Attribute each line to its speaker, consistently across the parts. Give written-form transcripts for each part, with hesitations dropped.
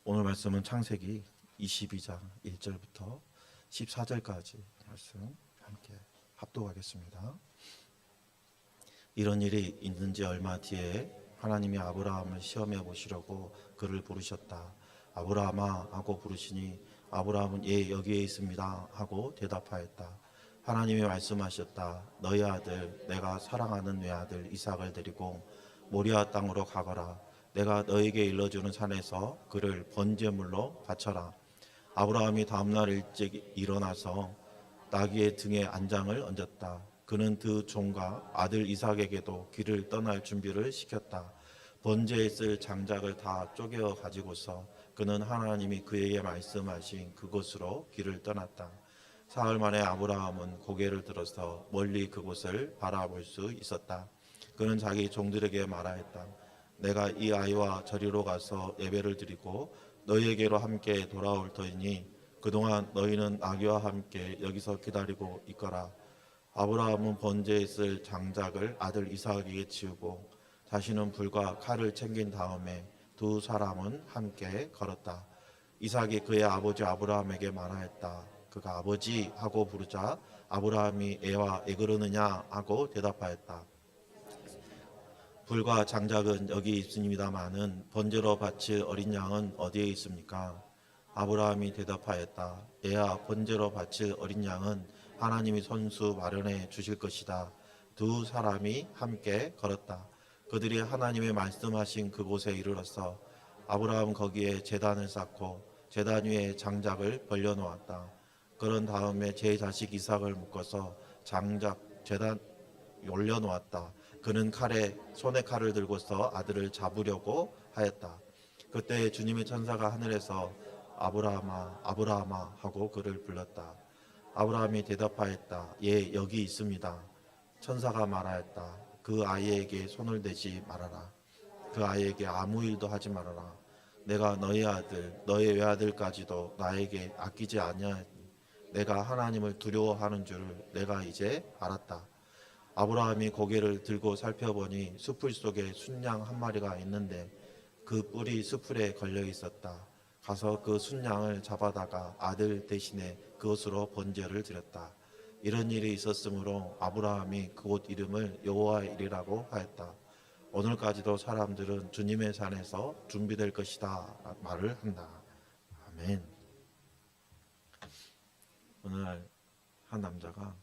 Speaker 1: 오늘 말씀은 창세기 22장 1절부터 14절까지 말씀 함께 합독하겠습니다. 이런 일이 있는지 얼마 뒤에 하나님이 아브라함을 시험해 보시려고 그를 부르셨다. 아브라함아 하고 부르시니 아브라함은 예 여기에 있습니다 하고 대답하였다. 하나님이 말씀하셨다. 너희 아들 내가 사랑하는 외아들 이삭을 데리고 모리아 땅으로 가거라. 내가 너에게 일러주는 산에서 그를 번제물로 바쳐라. 아브라함이 다음날 일찍 일어나서 나귀의 등에 안장을 얹었다. 그는 그 종과 아들 이삭에게도 길을 떠날 준비를 시켰다. 번제에 쓸 장작을 다 쪼개어 가지고서 그는 하나님이 그에게 말씀하신 그곳으로 길을 떠났다. 사흘 만에 아브라함은 고개를 들어서 멀리 그곳을 바라볼 수 있었다. 그는 자기 종들에게 말하였다. 내가 이 아이와 저리로 가서 예배를 드리고 너희에게로 함께 돌아올 터이니 그동안 너희는 나귀와 함께 여기서 기다리고 있거라. 아브라함은 번제에 쓸 장작을 아들 이삭에게 치우고 자신은 불과 칼을 챙긴 다음에 두 사람은 함께 걸었다. 이삭이 그의 아버지 아브라함에게 말하였다. 그가 아버지 하고 부르자 아브라함이 애와 애 그러느냐 하고 대답하였다. 불과 장작은 여기 있습니다마는 번제로 바칠 어린 양은 어디에 있습니까? 아브라함이 대답하였다. 애야 번제로 바칠 어린 양은 하나님이 손수 마련해 주실 것이다. 두 사람이 함께 걸었다. 그들이 하나님의 말씀하신 그곳에 이르러서 아브라함 거기에 제단을 쌓고 제단 위에 장작을 벌려놓았다. 그런 다음에 제 자식 이삭을 묶어서 장작 제단 올려놓았다. 그는 손에 칼을 들고서 아들을 잡으려고 하였다. 그때 주님의 천사가 하늘에서 아브라함아 아브라함아 하고 그를 불렀다. 아브라함이 대답하였다. 예 여기 있습니다. 천사가 말하였다. 그 아이에게 손을 대지 말아라. 그 아이에게 아무 일도 하지 말아라. 내가 너희 아들 너희 외아들까지도 나에게 아끼지 아니하니 내가 하나님을 두려워하는 줄을 내가 이제 알았다. 아브라함이 고개를 들고 살펴보니 숲풀 속에 순양 한 마리가 있는데 그 뿔이 숲풀에 걸려 있었다. 가서 그 순양을 잡아다가 아들 대신에 그것으로 번제를 드렸다. 이런 일이 있었으므로 아브라함이 그곳 이름을 여호와의 일이라고 하였다. 오늘까지도 사람들은 주님의 산에서 준비될 것이다 말을 한다. 아멘. 오늘 한 남자가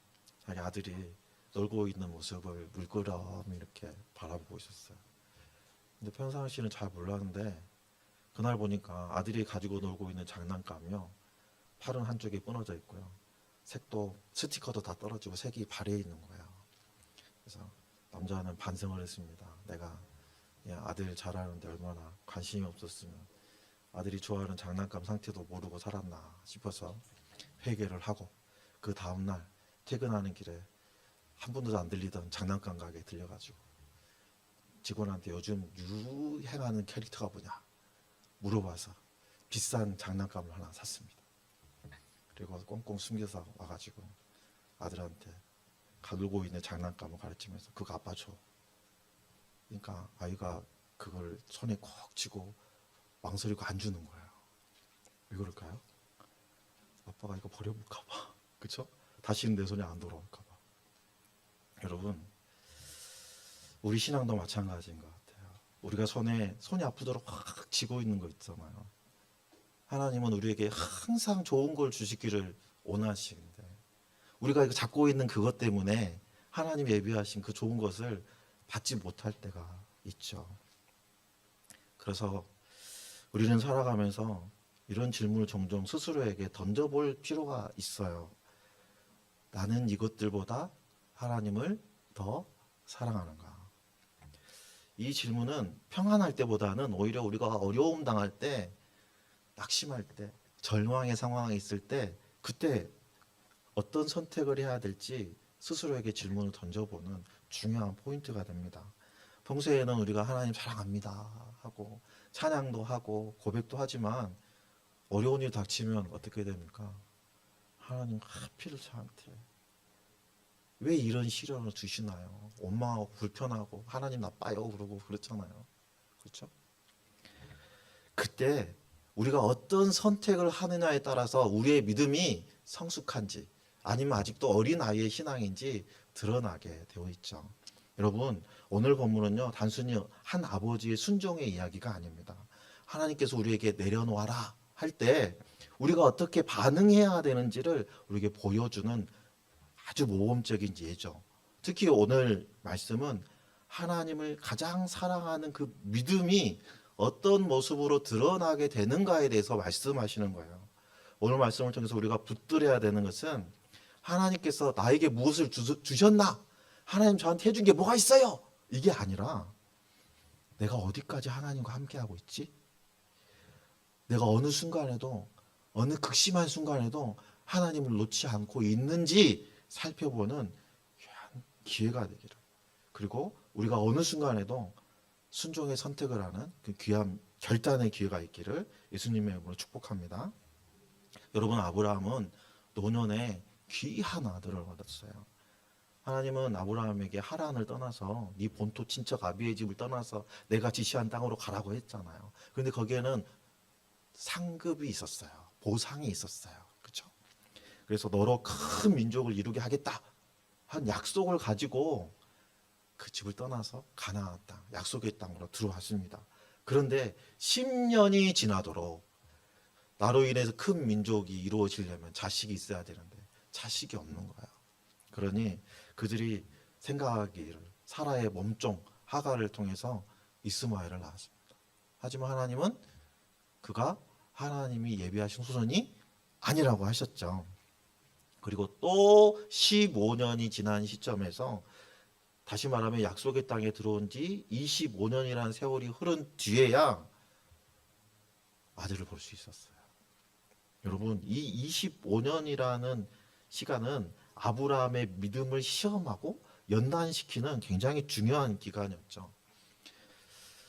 Speaker 1: 자기 아들이 놀고 있는 모습을 물끄러미 이렇게 바라보고 있었어요. 근데 평상시는 잘 몰랐는데 그날 보니까 아들이 가지고 놀고 있는 장난감이요. 팔은 한쪽이 끊어져 있고요. 색도 스티커도 다 떨어지고 색이 발해 있는 거예요. 그래서 남자는 반성을 했습니다. 내가 아들 잘하는데 얼마나 관심이 없었으면 아들이 좋아하는 장난감 상태도 모르고 살았나 싶어서 회개를 하고 그 다음날 퇴근하는 길에 한 번도 안 들리던 장난감 가게에 들려가지고 직원한테 요즘 유행하는 캐릭터가 뭐냐 물어봐서 비싼 장난감을 하나 샀습니다. 그리고 꽁꽁 숨겨서 와가지고 아들한테 놀고 있는 장난감을 가르치면서 그거 아빠 줘. 그러니까 아이가 그걸 손에 콕 쥐고 망설이고 안 주는 거예요. 왜 그럴까요? 아빠가 이거 버려볼까 봐. 그쵸? 다시는 내 손에 안 돌아올까 봐. 여러분 우리 신앙도 마찬가지인 것 같아요. 우리가 손이 아프도록 확 쥐고 있는 거 있잖아요. 하나님은 우리에게 항상 좋은 걸 주시기를 원하시는데 우리가 이거 잡고 있는 그것 때문에 하나님이 예비하신 그 좋은 것을 받지 못할 때가 있죠. 그래서 우리는 살아가면서 이런 질문을 종종 스스로에게 던져볼 필요가 있어요. 나는 이것들보다 하나님을 더 사랑하는가? 이 질문은 평안할 때보다는 오히려 우리가 어려움 당할 때, 낙심할 때, 절망의 상황에 있을 때 그때 어떤 선택을 해야 될지 스스로에게 질문을 던져보는 중요한 포인트가 됩니다. 평소에는 우리가 하나님 사랑합니다 하고 찬양도 하고 고백도 하지만 어려운 일 닥치면 어떻게 됩니까? 하나님 하필 저한테 왜 이런 시련을 주시나요? 원망하고 불편하고 하나님 나빠요 그러고 그렇잖아요. 그렇죠? 그때 우리가 어떤 선택을 하느냐에 따라서 우리의 믿음이 성숙한지 아니면 아직도 어린 아이의 신앙인지 드러나게 되어 있죠. 여러분, 오늘 본문은요, 단순히 한 아버지의 순종의 이야기가 아닙니다. 하나님께서 우리에게 내려놓아라 할 때 우리가 어떻게 반응해야 되는지를 우리에게 보여주는 아주 모범적인 예죠. 특히 오늘 말씀은 하나님을 가장 사랑하는 그 믿음이 어떤 모습으로 드러나게 되는가에 대해서 말씀하시는 거예요. 오늘 말씀을 통해서 우리가 붙들어야 되는 것은 하나님께서 나에게 무엇을 주셨나? 하나님 저한테 해준 게 뭐가 있어요? 이게 아니라 내가 어디까지 하나님과 함께하고 있지? 내가 어느 순간에도 어느 극심한 순간에도 하나님을 놓지 않고 있는지 살펴보는 귀한 기회가 되기를. 그리고 우리가 어느 순간에도 순종의 선택을 하는 그 귀한 결단의 기회가 있기를 예수님의 이름으로 축복합니다. 여러분, 아브라함은 노년에 귀한 아들을 얻었어요. 하나님은 아브라함에게 하란을 떠나서 네 본토 친척 아비의 집을 떠나서 내가 지시한 땅으로 가라고 했잖아요. 그런데 거기에는 상급이 있었어요. 보상이 있었어요. 그렇죠? 그래서 너로 큰 민족을 이루게 하겠다 한 약속을 가지고 그 집을 떠나서 가나안 땅, 약속의 땅으로 들어왔습니다. 그런데 10년이 지나도록 나로 인해서 큰 민족이 이루어지려면 자식이 있어야 되는데 자식이 없는 거예요. 그러니 그들이 생각하기를 사라의 몸종 하갈을 통해서 이스마엘을 낳았습니다. 하지만 하나님은 그가 하나님이 예비하신 후손이 아니라고 하셨죠. 그리고 또 15년이 지난 시점에서 다시 말하면 약속의 땅에 들어온 지 25년이라는 세월이 흐른 뒤에야 아들을 볼 수 있었어요. 여러분, 이 25년이라는 시간은 아브라함의 믿음을 시험하고 연단시키는 굉장히 중요한 기간이었죠.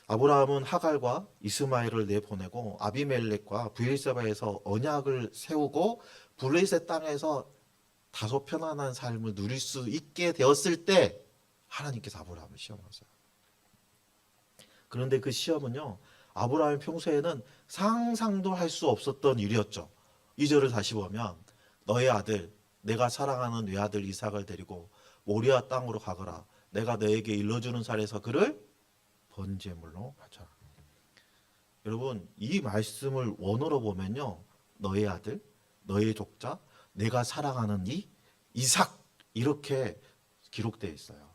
Speaker 1: 아브라함은 하갈과 이스마엘을 내보내고 아비멜렉과 브엘세바에서 언약을 세우고 블레셋 땅에서 다소 편안한 삶을 누릴 수 있게 되었을 때 하나님께서 아브라함을 시험하세요. 그런데 그 시험은요, 아브라함이 평소에는 상상도 할 수 없었던 일이었죠. 2절을 다시 보면 너의 아들, 내가 사랑하는 외아들 이삭을 데리고 모리아 땅으로 가거라. 내가 너에게 일러주는 산에서 그를 번제물로 바쳐라. 여러분, 이 말씀을 원어로 보면요, 너의 아들, 너의 독자, 내가 사랑하는 이 이삭 이렇게 기록되어 있어요.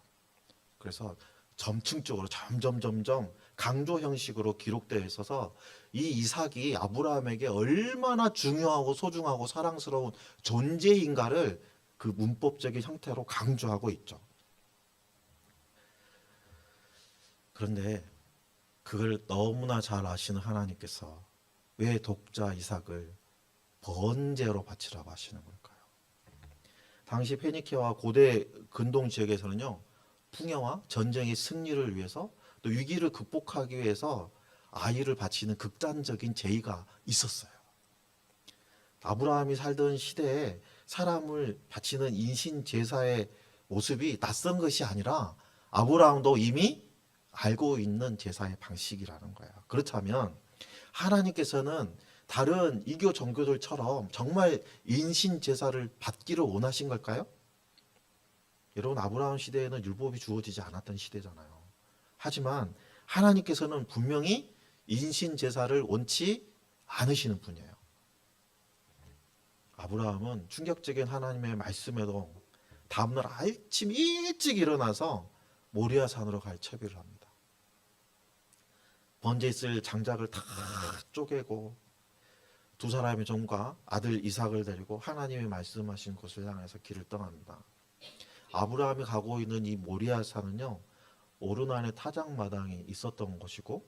Speaker 1: 그래서 점층적으로 점점 강조 형식으로 기록되어 있어서 이 이삭이 아브라함에게 얼마나 중요하고 소중하고 사랑스러운 존재인가를 그 문법적인 형태로 강조하고 있죠. 그런데 그걸 너무나 잘 아시는 하나님께서 왜 독자 이삭을 번제로 바치라고 하시는 걸까요? 당시 페니케와 고대 근동 지역에서는요, 풍요와 전쟁의 승리를 위해서 또 위기를 극복하기 위해서 아이를 바치는 극단적인 제의가 있었어요. 아브라함이 살던 시대에 사람을 바치는 인신 제사의 모습이 낯선 것이 아니라 아브라함도 이미 알고 있는 제사의 방식이라는 거예요. 그렇다면 하나님께서는 다른 이교 종교들처럼 정말 인신 제사를 받기를 원하신 걸까요? 여러분, 아브라함 시대에는 율법이 주어지지 않았던 시대잖아요. 하지만 하나님께서는 분명히 인신 제사를 원치 않으시는 분이에요. 아브라함은 충격적인 하나님의 말씀에도 다음날 아침 일찍 일어나서 모리아 산으로 갈 채비를 합니다. 번제에 쓸 장작을 다 쪼개고 두 사람의 종과 아들 이삭을 데리고 하나님이 말씀하신 곳을 향해서 길을 떠납니다. 아브라함이 가고 있는 이 모리아 산은요, 오르난의 타작마당이 있었던 곳이고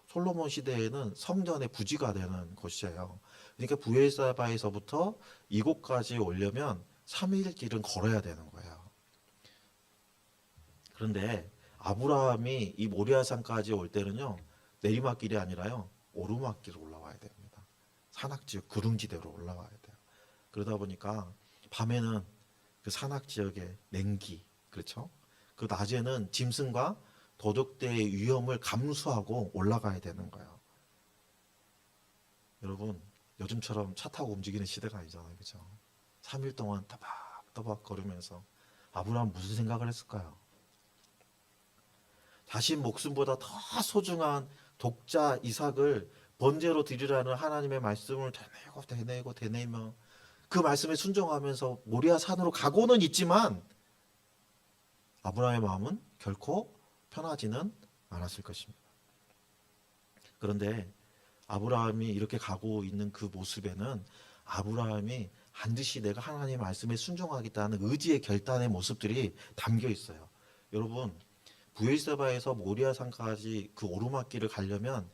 Speaker 1: 솔로몬 시대에는 성전의 부지가 되는 곳이에요. 그러니까 브엘사바에서부터 이곳까지 오려면 3일 길은 걸어야 되는 거예요. 그런데 아브라함이 이 모리아산까지 올 때는요, 내리막길이 아니라요, 오르막길을 올라와야 됩니다. 산악지역 구릉지대로 올라와야 돼요. 그러다 보니까 밤에는 그 산악지역의 냉기, 그렇죠? 그 낮에는 짐승과 도적대의 위험을 감수하고 올라가야 되는 거예요. 여러분 요즘처럼 차 타고 움직이는 시대가 아니잖아요. 그죠? 3일 동안 따박따박 걸으면서 아브라함 무슨 생각을 했을까요? 자신 목숨보다 더 소중한 독자 이삭을 번제로 드리라는 하나님의 말씀을 되뇌며 그 말씀에 순종하면서 모리아 산으로 가고는 있지만 아브라함의 마음은 결코 편하지는 않았을 것입니다. 그런데 아브라함이 이렇게 가고 있는 그 모습에는 아브라함이 반드시 내가 하나님의 말씀에 순종하겠다는 의지의 결단의 모습들이 담겨 있어요. 여러분, 부엘세바에서 모리아산까지 그 오르막길을 가려면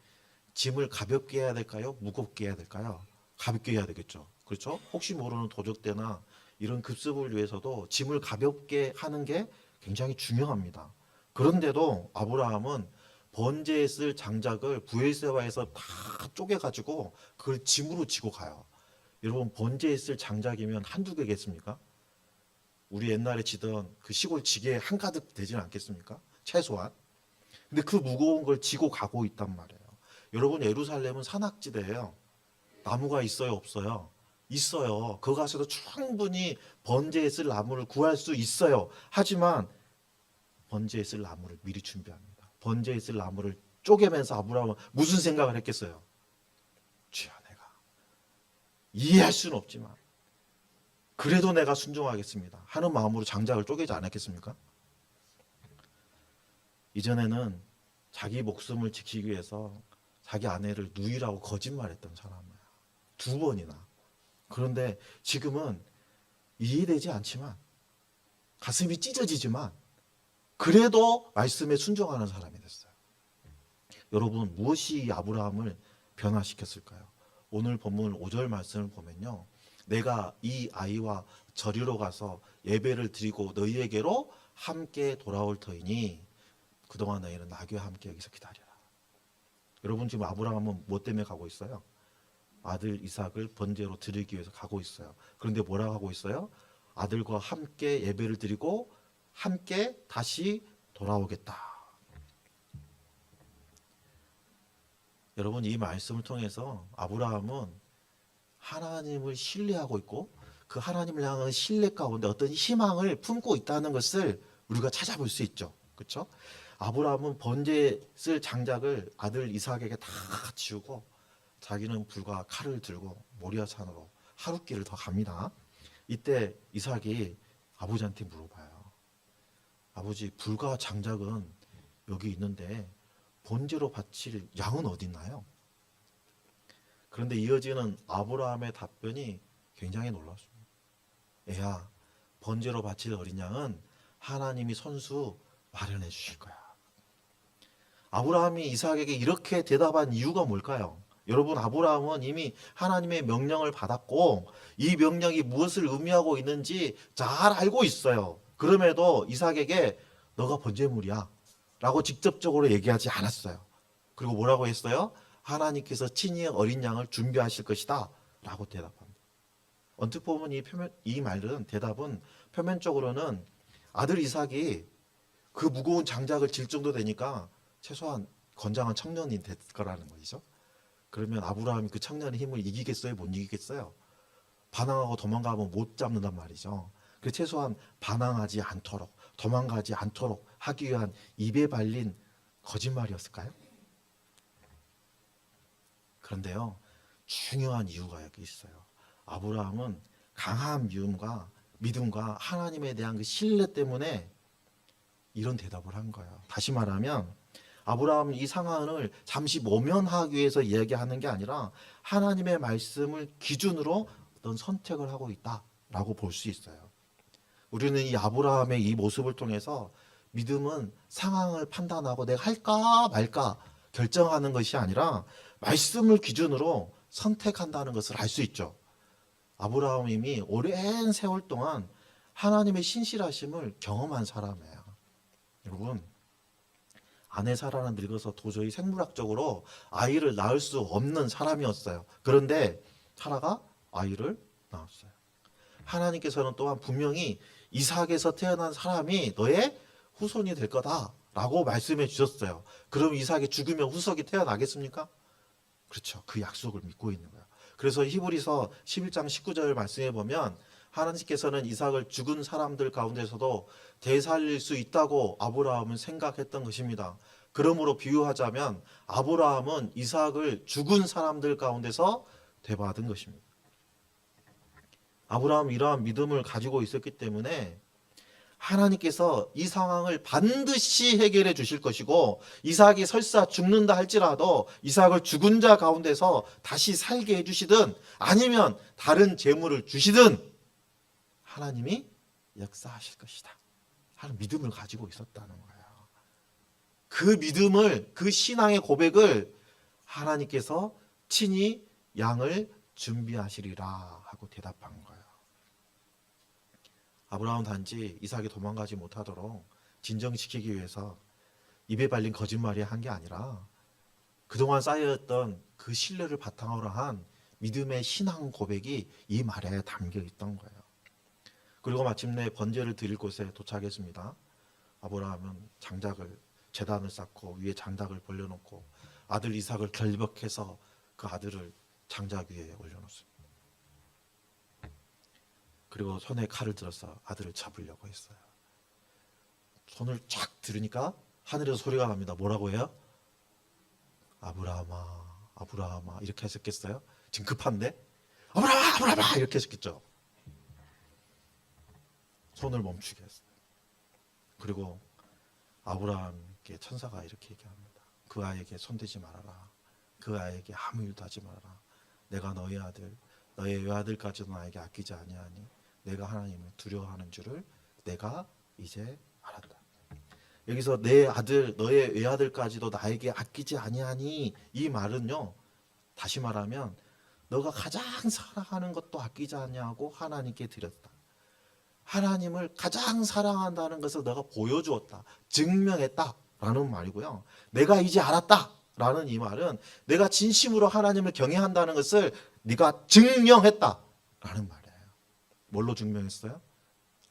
Speaker 1: 짐을 가볍게 해야 될까요? 무겁게 해야 될까요? 가볍게 해야 되겠죠. 그렇죠? 혹시 모르는 도적대나 이런 급습을 위해서도 짐을 가볍게 하는 게 굉장히 중요합니다. 그런데도 아브라함은 번제에 쓸 장작을 부엘세바에서 다 쪼개가지고 그걸 짐으로 지고 가요. 여러분, 번제에 쓸 장작이면 한두 개겠습니까? 우리 옛날에 지던 그 시골 지게에 한가득 되지는 않겠습니까? 최소한. 근데 그 무거운 걸 지고 가고 있단 말이에요. 여러분, 예루살렘은 산악지대예요. 나무가 있어요, 없어요? 있어요. 그 가서도 충분히 번제에 쓸 나무를 구할 수 있어요. 하지만 번제에 쓸 나무를 미리 준비합니다. 번제에 쓸 나무를 쪼개면서 아브라함은 무슨 생각을 했겠어요? 주여, 내가 이해할 수는 없지만 그래도 내가 순종하겠습니다 하는 마음으로 장작을 쪼개지 않았겠습니까? 이전에는 자기 목숨을 지키기 위해서 자기 아내를 누이라고 거짓말했던 사람이에요. 2번이나. 그런데 지금은 이해되지 않지만 가슴이 찢어지지만 그래도 말씀에 순종하는 사람이 됐어요. 여러분, 무엇이 아브라함을 변화시켰을까요? 오늘 본문 5절 말씀을 보면요, 내가 이 아이와 저리로 가서 예배를 드리고 너희에게로 함께 돌아올 터이니 그동안 너희는 나귀와 함께 여기서 기다려라. 여러분, 지금 아브라함은 뭐 때문에 가고 있어요? 아들 이삭을 번제로 드리기 위해서 가고 있어요. 그런데 뭐라고 하고 있어요? 아들과 함께 예배를 드리고 함께 다시 돌아오겠다. 여러분, 이 말씀을 통해서 아브라함은 하나님을 신뢰하고 있고 그 하나님을 향한 신뢰 가운데 어떤 희망을 품고 있다는 것을 우리가 찾아볼 수 있죠. 그렇죠? 아브라함은 번제에 쓸 장작을 아들 이삭에게 다 지우고 자기는 불과 칼을 들고 모리아 산으로 하룻길을 더 갑니다. 이때 이삭이 아버지한테 물어봐요. 아버지, 불과 장작은 여기 있는데 번제로 바칠 양은 어디 있나요? 그런데 이어지는 아브라함의 답변이 굉장히 놀랐습니다. 애야, 번제로 바칠 어린 양은 하나님이 손수 마련해 주실 거야. 아브라함이 이삭에게 이렇게 대답한 이유가 뭘까요? 여러분, 아브라함은 이미 하나님의 명령을 받았고 이 명령이 무엇을 의미하고 있는지 잘 알고 있어요. 그럼에도 이삭에게 너가 번제물이야 라고 직접적으로 얘기하지 않았어요. 그리고 뭐라고 했어요? 하나님께서 친히 어린 양을 준비하실 것이다 라고 대답합니다. 언뜻 보면 이 말은, 대답은 표면적으로는 아들 이삭이 그 무거운 장작을 질 정도 되니까 최소한 건장한 청년이 될 거라는 것이죠. 그러면 아브라함이 그 청년의 힘을 이기겠어요? 못 이기겠어요? 반항하고 도망가면 못 잡는단 말이죠. 그 최소한 반항하지 않도록, 도망가지 않도록 하기 위한 입에 발린 거짓말이었을까요? 그런데요, 중요한 이유가 여기 있어요. 아브라함은 강한 믿음과 하나님에 대한 그 신뢰 때문에 이런 대답을 한 거예요. 다시 말하면 아브라함은 이 상황을 잠시 모면하기 위해서 이야기하는 게 아니라 하나님의 말씀을 기준으로 어떤 선택을 하고 있다라고 볼 수 있어요. 우리는 이 아브라함의 이 모습을 통해서 믿음은 상황을 판단하고 내가 할까 말까 결정하는 것이 아니라 말씀을 기준으로 선택한다는 것을 알 수 있죠. 아브라함이 이미 오랜 세월 동안 하나님의 신실하심을 경험한 사람이에요. 여러분, 아내 사라는 늙어서 도저히 생물학적으로 아이를 낳을 수 없는 사람이었어요. 그런데 사라가 아이를 낳았어요. 하나님께서는 또한 분명히 이삭에서 태어난 사람이 너의 후손이 될 거다라고 말씀해 주셨어요. 그럼 이삭이 죽으면 후손이 태어나겠습니까? 그렇죠. 그 약속을 믿고 있는 거예요. 그래서 히브리서 11장 19절 말씀해 보면 하나님께서는 이삭을 죽은 사람들 가운데서도 되살릴 수 있다고 아브라함은 생각했던 것입니다. 그러므로 비유하자면 아브라함은 이삭을 죽은 사람들 가운데서 되받은 것입니다. 아브라함은 이러한 믿음을 가지고 있었기 때문에 하나님께서 이 상황을 반드시 해결해 주실 것이고, 이삭이 설사 죽는다 할지라도 이삭을 죽은 자 가운데서 다시 살게 해주시든 아니면 다른 재물을 주시든 하나님이 역사하실 것이다 하는 믿음을 가지고 있었다는 거예요. 그 믿음을, 그 신앙의 고백을 하나님께서 친히 양을 준비하시리라 하고 대답한 거예요. 아브라함은 단지 이삭이 도망가지 못하도록 진정시키기 위해서 입에 발린 거짓말이 한 게 아니라 그동안 쌓여있던 그 신뢰를 바탕으로 한 믿음의 신앙 고백이 이 말에 담겨 있던 거예요. 그리고 마침내 번제를 드릴 곳에 도착했습니다. 아브라함은 제단을 쌓고 위에 장작을 벌려놓고 아들 이삭을 결박해서 그 아들을 장작 위에 올려놓습니다. 그리고 손에 칼을 들어서 아들을 잡으려고 했어요. 손을 쫙 들으니까 하늘에서 소리가 납니다. 뭐라고 해요? 아브라함아, 아브라함아, 이렇게 하셨겠어요? 지금 급한데? 아브라함아, 아브라함아, 이렇게 하셨겠죠? 손을 멈추게 했어요. 그리고 아브라함께 천사가 이렇게 얘기합니다. 그 아이에게 손대지 말아라. 그 아이에게 아무 일도 하지 말아라. 내가 너의 외아들까지도 나에게 아끼지 아니하니 내가 하나님을 두려워하는 줄을 내가 이제 알았다. 여기서 내 아들, 너의 외아들까지도 나에게 아끼지 아니하니, 이 말은요, 다시 말하면 너가 가장 사랑하는 것도 아끼지 아니하고 하나님께 드렸다. 하나님을 가장 사랑한다는 것을 너가 보여주었다, 증명했다 라는 말이고요. 내가 이제 알았다 라는 이 말은 내가 진심으로 하나님을 경외한다는 것을 네가 증명했다 라는 말이에요. 뭘로 증명했어요?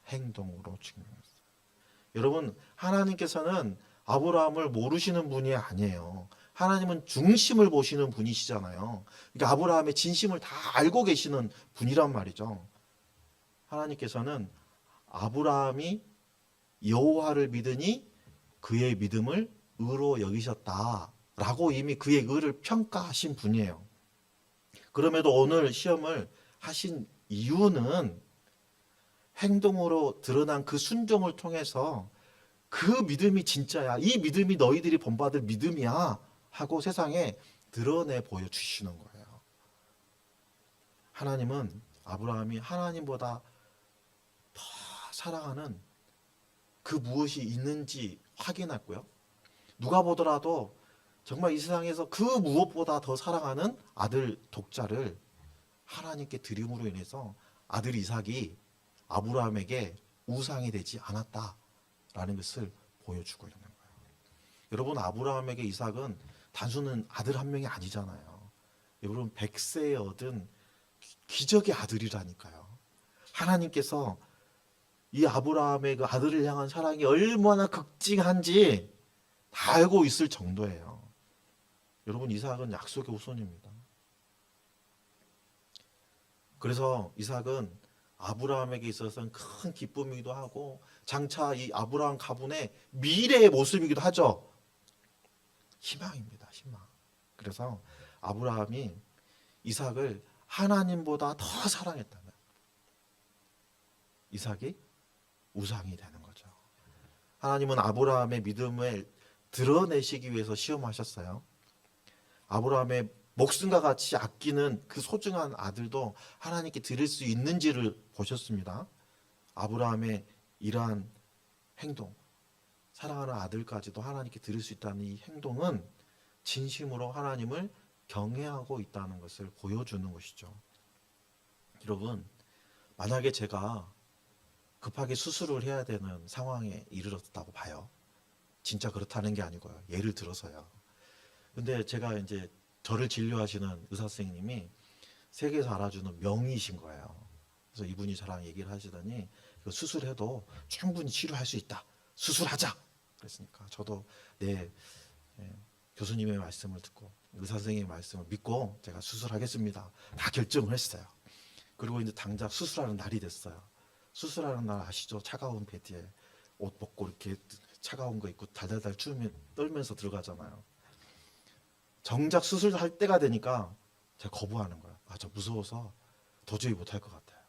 Speaker 1: 행동으로 증명했어요. 여러분, 하나님께서는 아브라함을 모르시는 분이 아니에요. 하나님은 중심을 보시는 분이시잖아요. 그러니까 아브라함의 진심을 다 알고 계시는 분이란 말이죠. 하나님께서는 아브라함이 여호와를 믿으니 그의 믿음을 의로 여기셨다라고 이미 그의 의를 평가하신 분이에요. 그럼에도 오늘 시험을 하신 이유는 행동으로 드러난 그 순종을 통해서 그 믿음이 진짜야, 이 믿음이 너희들이 본받을 믿음이야 하고 세상에 드러내 보여주시는 거예요. 하나님은 아브라함이 하나님보다 더 사랑하는 그 무엇이 있는지 확인했고요. 누가 보더라도 정말 이 세상에서 그 무엇보다 더 사랑하는 아들 독자를 하나님께 드림으로 인해서 아들 이삭이 아브라함에게 우상이 되지 않았다라는 것을 보여주고 있는 거예요. 여러분, 아브라함에게 이삭은 단순한 아들 한 명이 아니잖아요. 여러분, 100세에 얻은 기적의 아들이라니까요. 하나님께서 이 아브라함의 그 아들을 향한 사랑이 얼마나 극진한지 다 알고 있을 정도예요. 여러분, 이삭은 약속의 후손입니다. 그래서 이삭은 아브라함에게 있어서는 큰 기쁨이기도 하고 장차 이 아브라함 가문의 미래의 모습이기도 하죠. 희망입니다. 희망. 그래서 아브라함이 이삭을 하나님보다 더 사랑했다면 이삭이 우상이 되는 거죠. 하나님은 아브라함의 믿음을 드러내시기 위해서 시험하셨어요. 아브라함의 목숨과 같이 아끼는 그 소중한 아들도 하나님께 드릴 수 있는지를 보셨습니다. 아브라함의 이러한 행동, 사랑하는 아들까지도 하나님께 드릴 수 있다는 이 행동은 진심으로 하나님을 경외하고 있다는 것을 보여주는 것이죠. 여러분, 만약에 제가 급하게 수술을 해야 되는 상황에 이르렀다고 봐요. 진짜 그렇다는 게 아니고요. 예를 들어서요. 근데 제가 이제 저를 진료하시는 의사 선생님이 세계에서 알아주는 명의이신 거예요. 그래서 이분이 저랑 얘기를 하시더니 수술해도 충분히 치료할 수 있다. 수술하자. 그랬으니까 저도 교수님의 말씀을 듣고 의사 선생님의 말씀을 믿고 제가 수술하겠습니다. 다 결정을 했어요. 그리고 이제 당장 수술하는 날이 됐어요. 수술하는 날 아시죠? 차가운 베드에 옷 벗고 이렇게 차가운 거 입고 달달달 추우면 떨면서 들어가잖아요. 정작 수술할 때가 되니까 제가 거부하는 거예요. 저 무서워서 도저히 못할 것 같아요.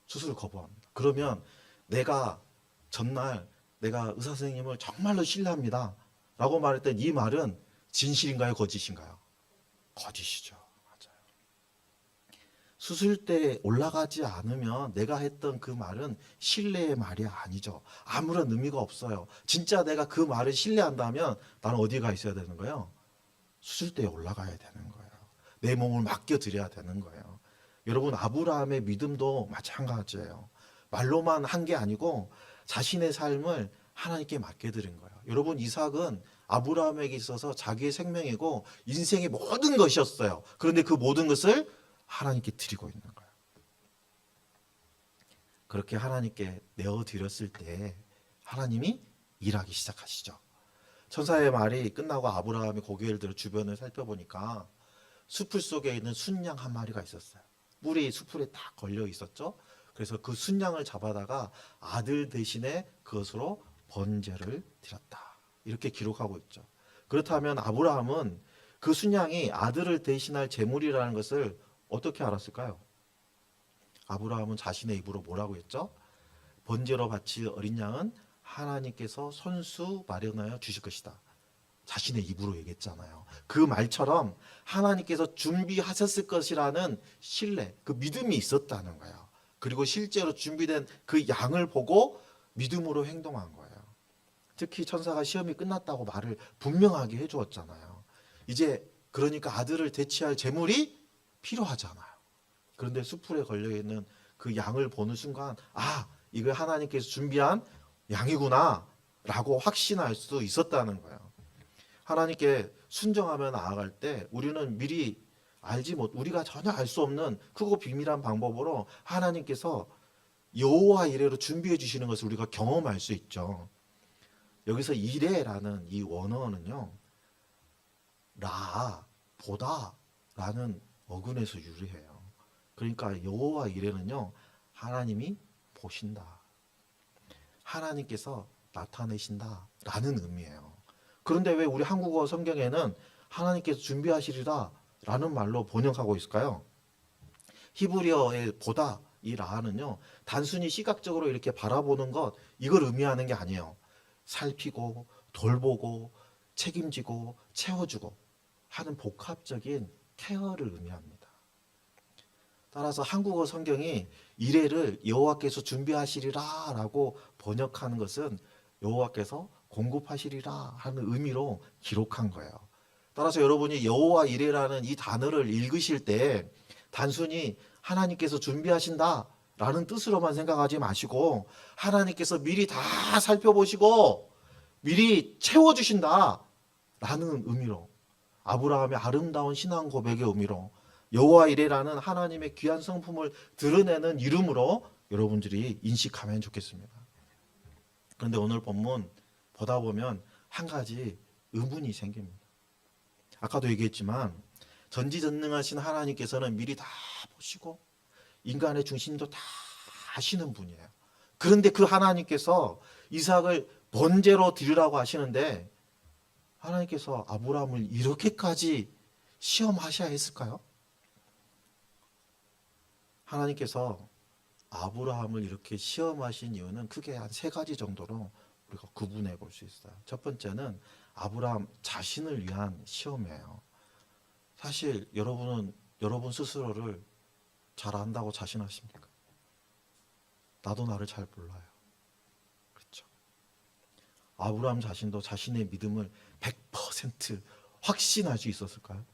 Speaker 1: 수술을 거부합니다. 그러면 내가 전날 내가 의사 선생님을 정말로 신뢰합니다 라고 말했던 이 말은 진실인가요? 거짓인가요? 거짓이죠. 맞아요. 수술대에 올라가지 않으면 내가 했던 그 말은 신뢰의 말이 아니죠. 아무런 의미가 없어요. 진짜 내가 그 말을 신뢰한다면 나는 어디에 가 있어야 되는 거예요? 수술대에 올라가야 되는 거예요. 내 몸을 맡겨드려야 되는 거예요. 여러분, 아브라함의 믿음도 마찬가지예요. 말로만 한 게 아니고 자신의 삶을 하나님께 맡겨드린 거예요. 여러분, 이삭은 아브라함에게 있어서 자기의 생명이고 인생의 모든 것이었어요. 그런데 그 모든 것을 하나님께 드리고 있는 거예요. 그렇게 하나님께 내어드렸을 때 하나님이 일하기 시작하시죠. 천사의 말이 끝나고 아브라함이 고개를 들어 주변을 살펴보니까 숲을 속에 있는 순양 한 마리가 있었어요. 뿔이 숲풀에 딱 걸려 있었죠. 그래서 그 순양을 잡아다가 아들 대신에 그것으로 번제를 드렸다. 이렇게 기록하고 있죠. 그렇다면 아브라함은 그 순양이 아들을 대신할 제물이라는 것을 어떻게 알았을까요? 아브라함은 자신의 입으로 뭐라고 했죠? 번제로 바칠 어린 양은 하나님께서 손수 마련하여 주실 것이다. 자신의 입으로 얘기했잖아요. 그 말처럼 하나님께서 준비하셨을 것이라는 신뢰, 그 믿음이 있었다는 거예요. 그리고 실제로 준비된 그 양을 보고 믿음으로 행동한 거예요. 특히 천사가 시험이 끝났다고 말을 분명하게 해주었잖아요. 이제 그러니까 아들을 대체할 제물이 필요하잖아요. 그런데 숲풀에 걸려있는 그 양을 보는 순간 이거 하나님께서 준비한 양이구나 라고 확신할 수 있었다는 거예요. 하나님께 순종하며 나아갈 때 우리는 미리 우리가 전혀 알 수 없는 크고 비밀한 방법으로 하나님께서 여호와 이레로 준비해 주시는 것을 우리가 경험할 수 있죠. 여기서 이레라는 이 원어는요, 보다 라는 어근에서 유래해요. 그러니까 여호와 이레는요, 하나님이 보신다, 하나님께서 나타내신다 라는 의미예요. 그런데 왜 우리 한국어 성경에는 하나님께서 준비하시리라 라는 말로 번역하고 있을까요? 히브리어의 보다, 이 라는요, 단순히 시각적으로 이렇게 바라보는 것, 이걸 의미하는 게 아니에요. 살피고 돌보고 책임지고 채워주고 하는 복합적인 케어를 의미합니다. 따라서 한국어 성경이 이레를 여호와께서 준비하시리라 라고 번역하는 것은 여호와께서 공급하시리라 하는 의미로 기록한 거예요. 따라서 여러분이 여호와 이레라는 이 단어를 읽으실 때 단순히 하나님께서 준비하신다 라는 뜻으로만 생각하지 마시고 하나님께서 미리 다 살펴보시고 미리 채워주신다 라는 의미로, 아브라함의 아름다운 신앙 고백의 의미로, 여호와 이레라는 하나님의 귀한 성품을 드러내는 이름으로 여러분들이 인식하면 좋겠습니다. 그런데 오늘 본문 보다 보면 한 가지 의문이 생깁니다. 아까도 얘기했지만 전지전능하신 하나님께서는 미리 다 보시고 인간의 중심도 다 아시는 분이에요. 그런데 그 하나님께서 이삭을 번제로 드리라고 하시는데 하나님께서 아브라함을 이렇게까지 시험하셔야 했을까요? 하나님께서 아브라함을 이렇게 시험하신 이유는 크게 한 3가지 정도로 우리가 구분해 볼 수 있어요. 첫 번째는 아브라함 자신을 위한 시험이에요. 사실 여러분은 여러분 스스로를 잘 안다고 자신하십니까? 나도 나를 잘 몰라요. 그렇죠? 아브라함 자신도 자신의 믿음을 100% 확신할 수 있었을까요?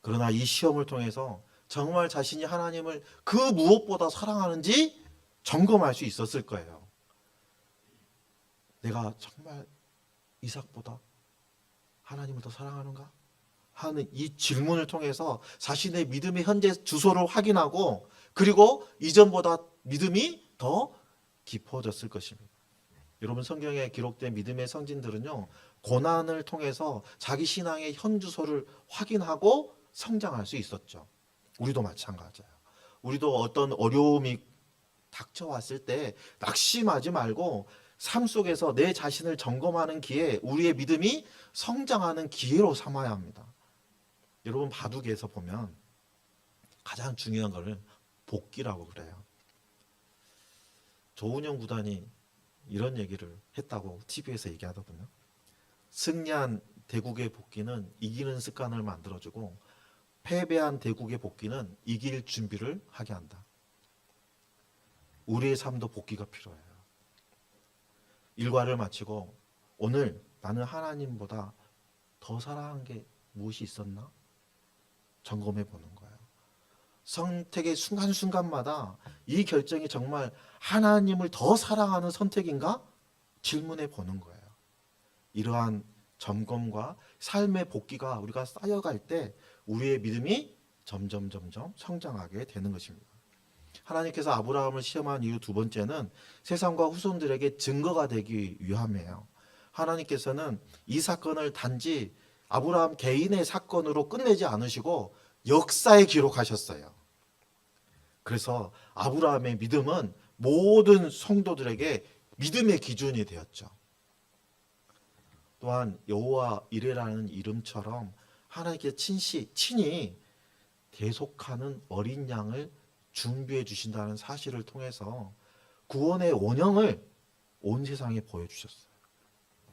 Speaker 1: 그러나 이 시험을 통해서 정말 자신이 하나님을 그 무엇보다 사랑하는지 점검할 수 있었을 거예요. 내가 정말 이삭보다 하나님을 더 사랑하는가? 하는 이 질문을 통해서 자신의 믿음의 현재 주소를 확인하고 그리고 이전보다 믿음이 더 깊어졌을 것입니다. 여러분 성경에 기록된 믿음의 선진들은요, 고난을 통해서 자기 신앙의 현주소를 확인하고 성장할 수 있었죠. 우리도 마찬가지예요. 우리도 어떤 어려움이 닥쳐왔을 때 낙심하지 말고 삶 속에서 내 자신을 점검하는 기회, 우리의 믿음이 성장하는 기회로 삼아야 합니다. 여러분 바둑에서 보면 가장 중요한 거를 복기라고 그래요. 조은영 구단이 이런 얘기를 했다고 TV에서 얘기하더군요. 승리한 대국의 복귀는 이기는 습관을 만들어주고 패배한 대국의 복귀는 이길 준비를 하게 한다. 우리의 삶도 복귀가 필요해요. 일과를 마치고 오늘 나는 하나님보다 더 사랑한 게 무엇이 있었나? 점검해 보는 거예요. 선택의 순간순간마다 이 결정이 정말 하나님을 더 사랑하는 선택인가? 질문해 보는 거예요. 이러한 점검과 삶의 복귀가 우리가 쌓여갈 때 우리의 믿음이 점점 성장하게 되는 것입니다. 하나님께서 아브라함을 시험한 이유 두 번째는 세상과 후손들에게 증거가 되기 위함이에요. 하나님께서는 이 사건을 단지 아브라함 개인의 사건으로 끝내지 않으시고 역사에 기록하셨어요. 그래서 아브라함의 믿음은 모든 성도들에게 믿음의 기준이 되었죠. 또한 여호와 이레라는 이름처럼 하나님께서 친히 대속하는 어린 양을 준비해 주신다는 사실을 통해서 구원의 원형을 온 세상에 보여주셨어요.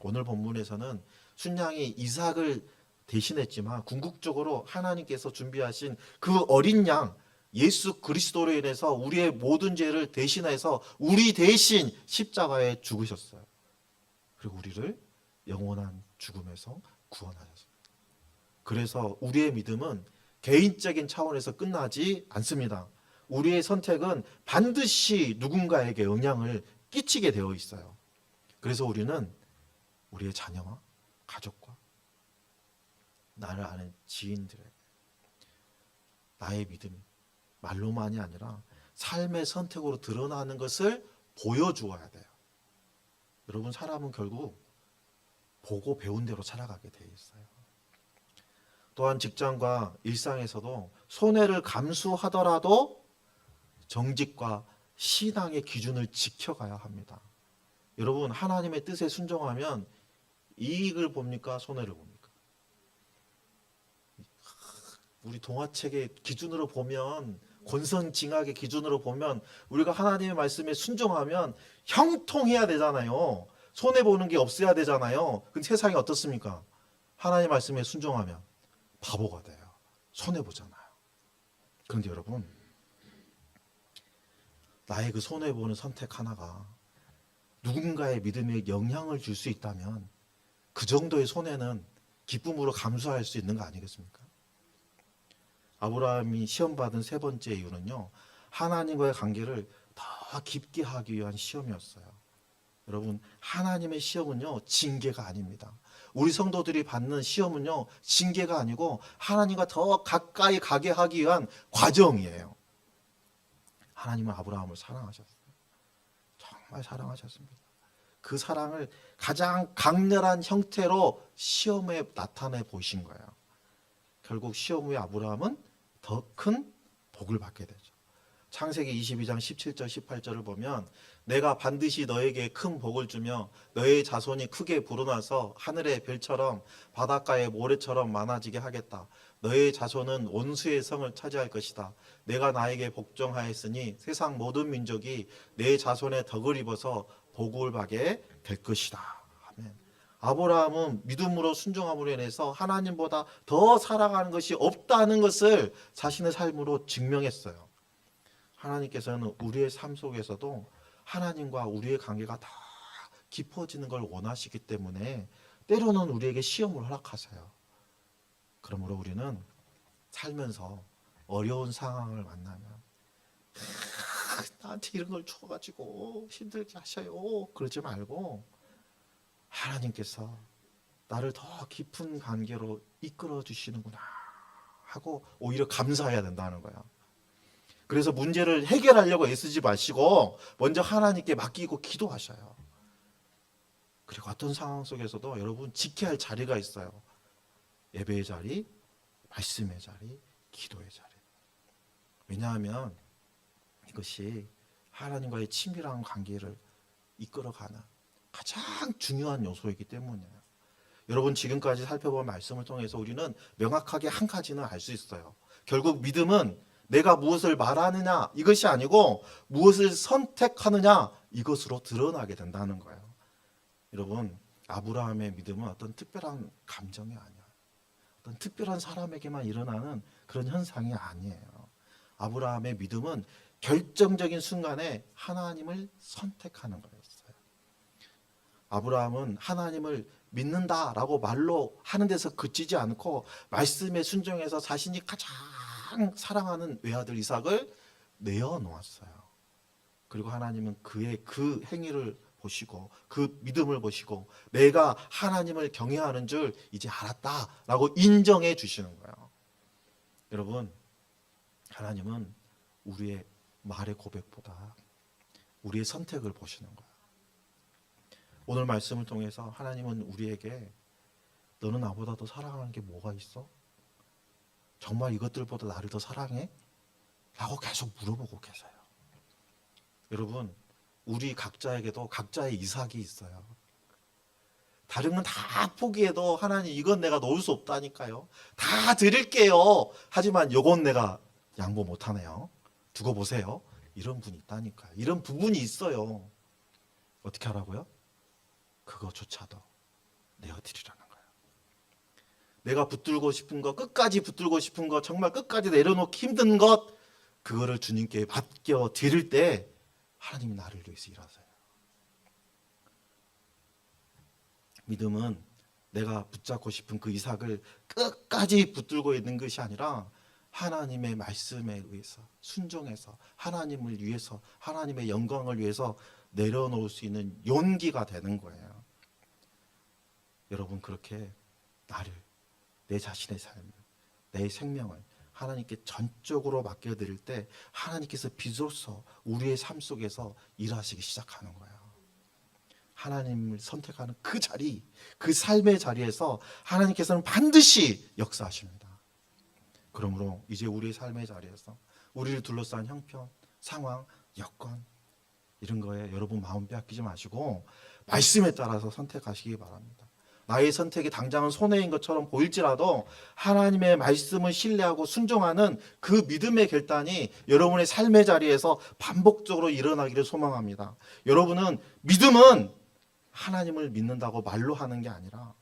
Speaker 1: 오늘 본문에서는 순양이 이삭을 대신했지만 궁극적으로 하나님께서 준비하신 그 어린 양 예수 그리스도로 인해서 우리의 모든 죄를 대신해서 우리 대신 십자가에 죽으셨어요. 그리고 우리를 영원한 죽음에서 구원하셨습니다. 그래서 우리의 믿음은 개인적인 차원에서 끝나지 않습니다. 우리의 선택은 반드시 누군가에게 영향을 끼치게 되어 있어요. 그래서 우리는 우리의 자녀와 가족과 나를 아는 지인들에게 나의 믿음이 말로만이 아니라 삶의 선택으로 드러나는 것을 보여주어야 돼요. 여러분 사람은 결국 보고 배운 대로 살아가게 되어 있어요. 또한 직장과 일상에서도 손해를 감수하더라도 정직과 신앙의 기준을 지켜가야 합니다. 여러분 하나님의 뜻에 순종하면 이익을 봅니까? 손해를 봅니까? 우리 동화책의 기준으로 보면 권선징악의 기준으로 보면 우리가 하나님의 말씀에 순종하면 형통해야 되잖아요. 손해보는 게 없어야 되잖아요. 근데 세상이 어떻습니까? 하나님의 말씀에 순종하면 바보가 돼요. 손해보잖아요. 그런데 여러분 나의 그 손해보는 선택 하나가 누군가의 믿음에 영향을 줄 수 있다면 그 정도의 손해는 기쁨으로 감수할 수 있는 거 아니겠습니까? 아브라함이 시험받은 세 번째 이유는요, 하나님과의 관계를 더 깊게 하기 위한 시험이었어요. 여러분 하나님의 시험은요 징계가 아닙니다. 우리 성도들이 받는 시험은요 징계가 아니고 하나님과 더 가까이 가게 하기 위한 과정이에요. 하나님은 아브라함을 사랑하셨어요. 정말 사랑하셨습니다. 그 사랑을 가장 강렬한 형태로 시험에 나타내 보신 거예요. 결국 시험 후에 아브라함은 더 큰 복을 받게 되죠. 창세기 22장 17절 18절을 보면 내가 반드시 너에게 큰 복을 주며 너의 자손이 크게 불어나서 하늘의 별처럼 바닷가의 모래처럼 많아지게 하겠다. 너의 자손은 온수의 성을 차지할 것이다. 내가 나에게 복종하였으니 세상 모든 민족이 내 자손의 덕을 입어서 복을 받게 될 것이다. 아멘. 아브라함은 믿음으로 순종함으로 인해서 하나님보다 더 사랑하는 것이 없다는 것을 자신의 삶으로 증명했어요. 하나님께서는 우리의 삶 속에서도 하나님과 우리의 관계가 다 깊어지는 걸 원하시기 때문에 때로는 우리에게 시험을 허락하세요. 그러므로 우리는 살면서 어려운 상황을 만나면 나한테 이런 걸 줘가지고 힘들게 하셔요 그러지 말고 하나님께서 나를 더 깊은 관계로 이끌어 주시는구나 하고 오히려 감사해야 된다는 거야. 그래서 문제를 해결하려고 애쓰지 마시고 먼저 하나님께 맡기고 기도하셔요. 어떤 상황 속에서도 여러분 지켜야 할 자리가 있어요. 예배의 자리, 말씀의 자리, 기도의 자리. 왜냐하면 이것이 하나님과의 친밀한 관계를 이끌어가는 가장 중요한 요소이기 때문이에요. 여러분 지금까지 살펴본 말씀을 통해서 우리는 명확하게 한 가지는 알 수 있어요. 결국 믿음은 내가 무엇을 말하느냐 이것이 아니고 무엇을 선택하느냐 이것으로 드러나게 된다는 거예요. 여러분 아브라함의 믿음은 어떤 특별한 감정이 아니야. 어떤 특별한 사람에게만 일어나는 그런 현상이 아니에요. 아브라함의 믿음은 결정적인 순간에 하나님을 선택하는 거였어요. 아브라함은 하나님을 믿는다라고 말로 하는 데서 그치지 않고 말씀에 순종해서 자신이 가장 사랑하는 외아들 이삭을 내어놓았어요. 그리고 하나님은 그의 그 행위를 보시고 그 믿음을 보시고 내가 하나님을 경외하는 줄 이제 알았다라고 인정해 주시는 거예요. 여러분 하나님은 우리의 말의 고백보다 우리의 선택을 보시는 거예요. 오늘 말씀을 통해서 하나님은 우리에게 너는 나보다 더 사랑하는 게 뭐가 있어? 정말 이것들보다 나를 더 사랑해? 라고 계속 물어보고 계세요. 여러분 우리 각자에게도 각자의 이삭이 있어요. 다른 건 다 포기해도 하나님 이건 내가 놓을 수 없다니까요. 다 드릴게요. 하지만 이건 내가 양보 못하네요. 두고 보세요. 이런 분이 있다니까요. 이런 부분이 있어요. 어떻게 하라고요? 그거조차도 내어드리라는 거예요. 내가 붙들고 싶은 거, 끝까지 붙들고 싶은 거, 정말 끝까지 내려놓기 힘든 것, 그거를 주님께 맡겨 드릴 때 하나님이 나를 위해서 일하세요. 믿음은 내가 붙잡고 싶은 그 이삭을 끝까지 붙들고 있는 것이 아니라 하나님의 말씀에 의해서 순종해서 하나님을 위해서 하나님의 영광을 위해서 내려놓을 수 있는 용기가 되는 거예요. 여러분 그렇게 나를 내 자신의 삶을 내 생명을 하나님께 전적으로 맡겨드릴 때 하나님께서 비로소 우리의 삶 속에서 일하시기 시작하는 거예요. 하나님을 선택하는 그 자리, 그 삶의 자리에서 하나님께서는 반드시 역사하십니다. 그러므로 이제 우리의 삶의 자리에서 우리를 둘러싼 형편, 상황, 여건 이런 거에 여러분 마음 빼앗기지 마시고 말씀에 따라서 선택하시기 바랍니다. 나의 선택이 당장은 손해인 것처럼 보일지라도 하나님의 말씀을 신뢰하고 순종하는 그 믿음의 결단이 여러분의 삶의 자리에서 반복적으로 일어나기를 소망합니다. 여러분은 믿음은 하나님을 믿는다고 말로 하는 게 아니라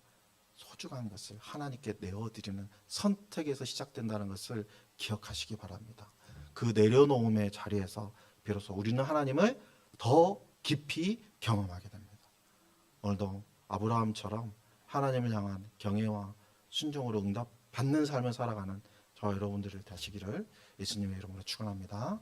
Speaker 1: 소중한 것을 하나님께 내어드리는 선택에서 시작된다는 것을 기억하시기 바랍니다. 그 내려놓음의 자리에서 비로소 우리는 하나님을 더 깊이 경험하게 됩니다. 오늘도 아브라함처럼 하나님을 향한 경외와 순종으로 응답받는 삶을 살아가는 저와 여러분들을 되시기를 예수님의 이름으로 축원합니다.